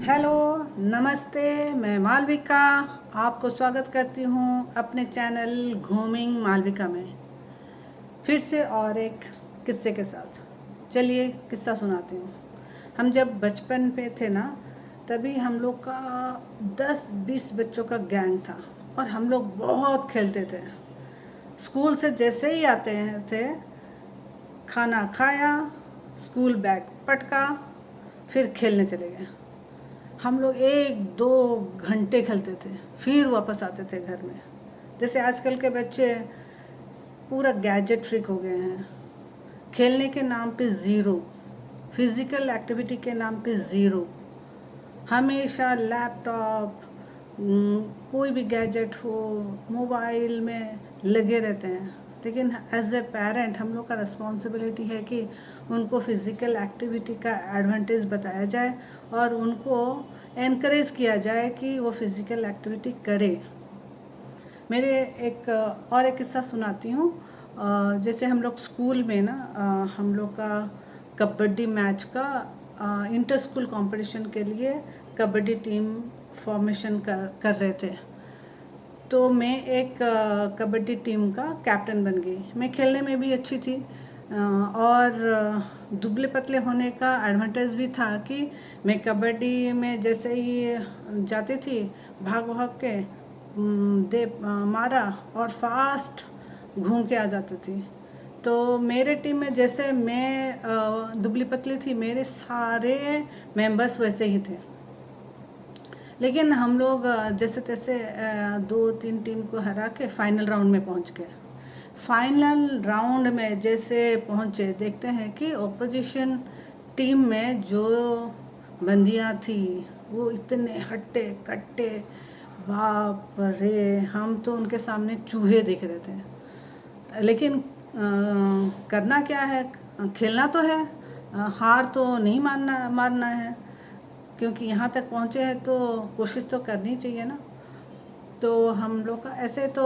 Hello, नमस्ते। मैं मालविका आपको स्वागत करती हूँ अपने चैनल घूमिंग मालविका में फिर से और एक किस्से के साथ। चलिए किस्सा सुनाती हूँ। हम जब बचपन पे थे ना, तभी हम लोग का 10-20 बच्चों का गैंग था और हम लोग बहुत खेलते थे। स्कूल से जैसे ही आते थे, खाना खाया, स्कूल बैग पटका, फिर खेलने चले गए। हम लोग 1-2 घंटे खेलते थे, फिर वापस आते थे घर में। जैसे आजकल के बच्चे पूरा गैजेट फ्रीक हो गए हैं। खेलने के नाम पे ज़ीरो, फिज़िकल एक्टिविटी के नाम पे ज़ीरो। हमेशा लैपटॉप, कोई भी गैजेट हो, मोबाइल में लगे रहते हैं। लेकिन एज ए पेरेंट हम लोग का रिस्पॉन्सिबिलिटी है कि उनको फ़िज़िकल एक्टिविटी का एडवांटेज बताया जाए और उनको एनकरेज किया जाए कि वो फ़िज़िकल एक्टिविटी करे। मेरे एक किस्सा सुनाती हूँ। जैसे हम लोग स्कूल में ना, हम लोग का कबड्डी मैच का इंटर स्कूल कंपटीशन के लिए कबड्डी टीम फॉर्मेशन कर रहे थे। तो मैं एक कबड्डी टीम का कैप्टन बन गई। मैं खेलने में भी अच्छी थी और दुबले पतले होने का एडवांटेज भी था कि मैं कबड्डी में जैसे ही जाती थी, भाग भाग के मारा और फास्ट घूम के आ जाती थी। तो मेरे टीम में जैसे मैं दुबली पतली थी, मेरे सारे मेंबर्स वैसे ही थे। लेकिन हम लोग जैसे तैसे 2-3 टीम को हरा के फाइनल राउंड में पहुंच गए। फाइनल राउंड में जैसे पहुंचे, देखते हैं कि ऑपोजिशन टीम में जो बंदियां थी वो इतने हट्टे कट्टे, बाप रे, हम तो उनके सामने चूहे दिख रहे थे। लेकिन करना क्या है, खेलना तो है, हार तो नहीं मानना है, क्योंकि यहाँ तक पहुँचे हैं तो कोशिश तो करनी चाहिए ना। तो हम लोग का ऐसे तो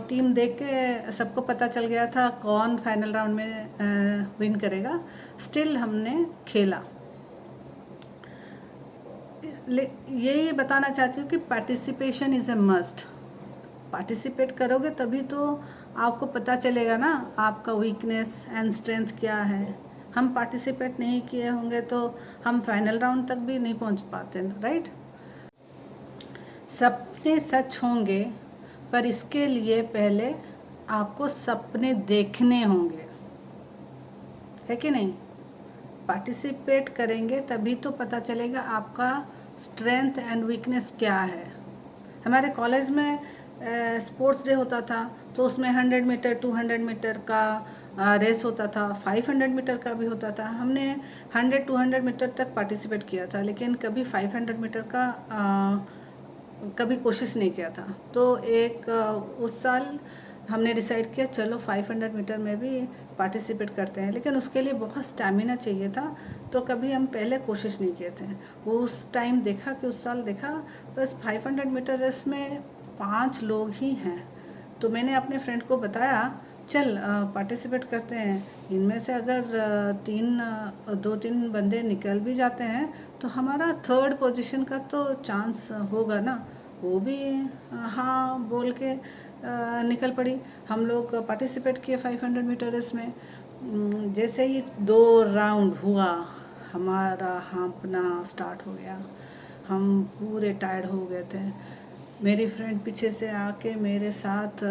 टीम देख के सबको पता चल गया था कौन फाइनल राउंड में विन करेगा। स्टिल हमने खेला। यही बताना चाहती हूँ कि participation is a must. Participate करोगे तभी तो आपको पता चलेगा ना आपका वीकनेस एंड स्ट्रेंथ क्या है। हम पार्टिसिपेट नहीं किए होंगे तो हम फाइनल राउंड तक भी नहीं पहुंच पाते, राइट। सपने सच होंगे, पर इसके लिए पहले आपको सपने देखने होंगे, है कि नहीं। पार्टिसिपेट करेंगे तभी तो पता चलेगा आपका स्ट्रेंथ एंड वीकनेस क्या है। हमारे कॉलेज में स्पोर्ट्स डे होता था, तो उसमें 100 मीटर 200 मीटर का रेस होता था, 500 मीटर का भी होता था। हमने 100-200 मीटर तक पार्टिसिपेट किया था, लेकिन कभी 500 मीटर का कभी कोशिश नहीं किया था। तो उस साल हमने डिसाइड किया चलो 500 मीटर में भी पार्टिसिपेट करते हैं, लेकिन उसके लिए बहुत स्टैमिना चाहिए था, तो कभी हम पहले कोशिश नहीं किए थे। वो उस टाइम देखा कि उस साल देखा बस 500 मीटर रेस में 5 लोग ही हैं। तो मैंने अपने फ्रेंड को बताया चल पार्टिसिपेट करते हैं, इनमें से अगर 2-3 बंदे निकल भी जाते हैं तो हमारा 3rd पोजीशन का तो चांस होगा ना। वो भी हाँ बोल के निकल पड़ी। हम लोग पार्टिसिपेट किए 500 मीटर रेस में। जैसे ही 2 राउंड हुआ, हमारा हाँफना स्टार्ट हो गया। हम पूरे टायर्ड हो गए थे। मेरी फ्रेंड पीछे से आके मेरे साथ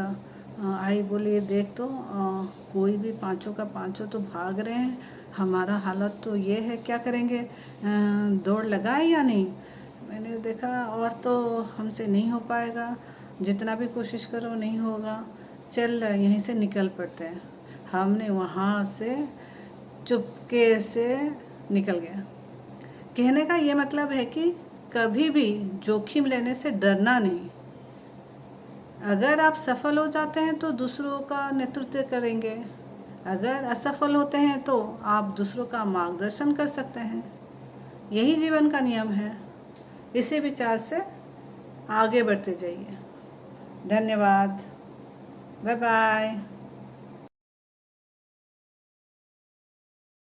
आई, बोली देख तो कोई भी 5 का 5 तो भाग रहे हैं, हमारा हालत तो ये है, क्या करेंगे, दौड़ लगाए या नहीं। मैंने देखा और तो हमसे नहीं हो पाएगा, जितना भी कोशिश करो नहीं होगा, चल यहीं से निकल पड़ते हैं। हमने वहाँ से चुपके से निकल गया। कहने का ये मतलब है कि कभी भी जोखिम लेने से डरना नहीं। अगर आप सफल हो जाते हैं तो दूसरों का नेतृत्व करेंगे, अगर असफल होते हैं तो आप दूसरों का मार्गदर्शन कर सकते हैं। यही जीवन का नियम है। इसी विचार से आगे बढ़ते जाइए। धन्यवाद। Bye bye.